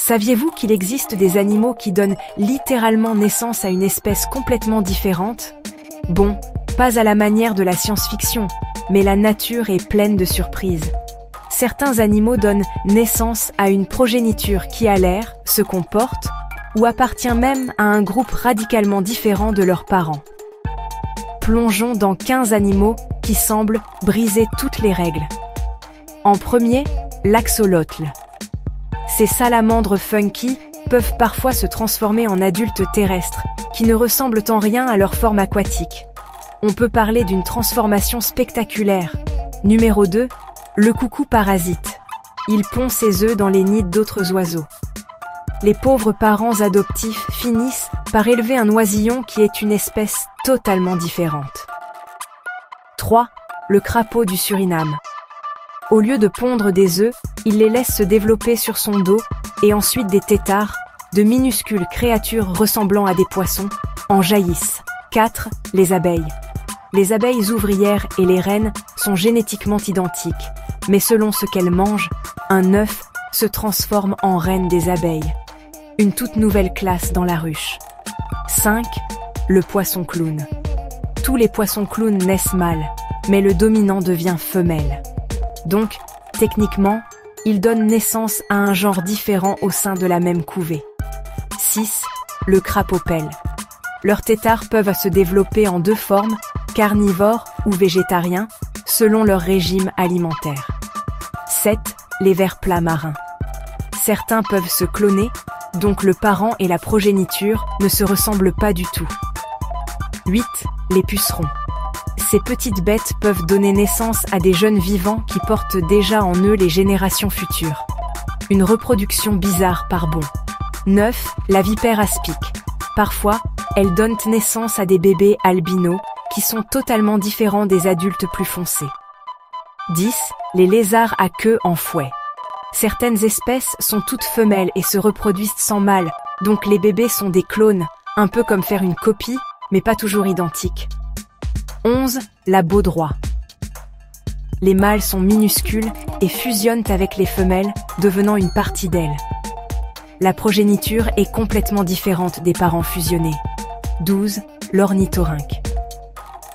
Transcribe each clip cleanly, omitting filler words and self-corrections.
Saviez-vous qu'il existe des animaux qui donnent littéralement naissance à une espèce complètement différente? Bon, pas à la manière de la science-fiction, mais la nature est pleine de surprises. Certains animaux donnent naissance à une progéniture qui a l'air, se comporte, ou appartient même à un groupe radicalement différent de leurs parents. Plongeons dans 15 animaux qui semblent briser toutes les règles. En premier, l'axolotl. Ces salamandres funky peuvent parfois se transformer en adultes terrestres, qui ne ressemblent en rien à leur forme aquatique. On peut parler d'une transformation spectaculaire. Numéro 2, le coucou parasite. Il pond ses œufs dans les nids d'autres oiseaux. Les pauvres parents adoptifs finissent par élever un oisillon qui est une espèce totalement différente. 3. Le crapaud du Suriname. Au lieu de pondre des œufs, il les laisse se développer sur son dos et ensuite des têtards, de minuscules créatures ressemblant à des poissons, en jaillissent. 4. Les abeilles. Les abeilles ouvrières et les reines sont génétiquement identiques, mais selon ce qu'elles mangent, un œuf se transforme en reine des abeilles. Une toute nouvelle classe dans la ruche. 5. Le poisson clown. Tous les poissons clowns naissent mâles, mais le dominant devient femelle. Donc, techniquement, ils donnent naissance à un genre différent au sein de la même couvée. 6. Le crapaud-pelle. Leurs têtards peuvent se développer en deux formes, carnivores ou végétariens, selon leur régime alimentaire. 7. Les vers plats marins. Certains peuvent se cloner, donc le parent et la progéniture ne se ressemblent pas du tout. 8. Les pucerons. Ces petites bêtes peuvent donner naissance à des jeunes vivants qui portent déjà en eux les générations futures. Une reproduction bizarre par bond. 9. La vipère aspic. Parfois, elles donnent naissance à des bébés albinos qui sont totalement différents des adultes plus foncés. 10. Les lézards à queue en fouet. Certaines espèces sont toutes femelles et se reproduisent sans mâle, donc les bébés sont des clones, un peu comme faire une copie, mais pas toujours identique. 11. La baudroie. Les mâles sont minuscules et fusionnent avec les femelles, devenant une partie d'elles. La progéniture est complètement différente des parents fusionnés. 12. L'ornithorynque.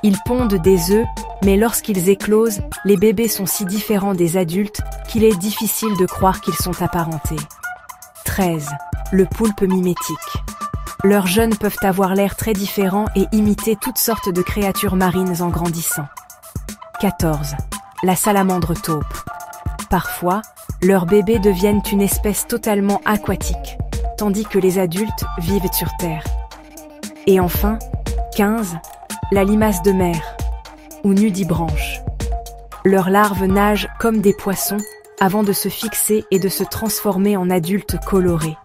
Ils pondent des œufs, mais lorsqu'ils éclosent, les bébés sont si différents des adultes qu'il est difficile de croire qu'ils sont apparentés. 13. Le poulpe mimétique. Leurs jeunes peuvent avoir l'air très différent et imiter toutes sortes de créatures marines en grandissant. 14. La salamandre taupe. Parfois, leurs bébés deviennent une espèce totalement aquatique, tandis que les adultes vivent sur Terre. Et enfin, 15. La limace de mer, ou nudibranche. Leurs larves nagent comme des poissons avant de se fixer et de se transformer en adultes colorés.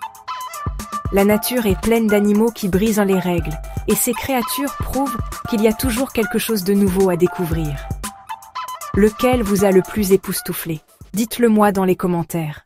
La nature est pleine d'animaux qui brisent les règles, et ces créatures prouvent qu'il y a toujours quelque chose de nouveau à découvrir. Lequel vous a le plus époustouflé? Dites-le moi dans les commentaires.